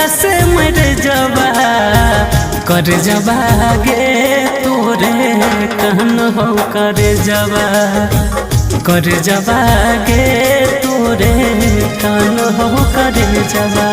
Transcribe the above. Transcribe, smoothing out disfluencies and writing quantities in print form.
से मर जबा कर जबा गे तोरे कहन हो कर जबा गे तोरे कहन हो कर जबा।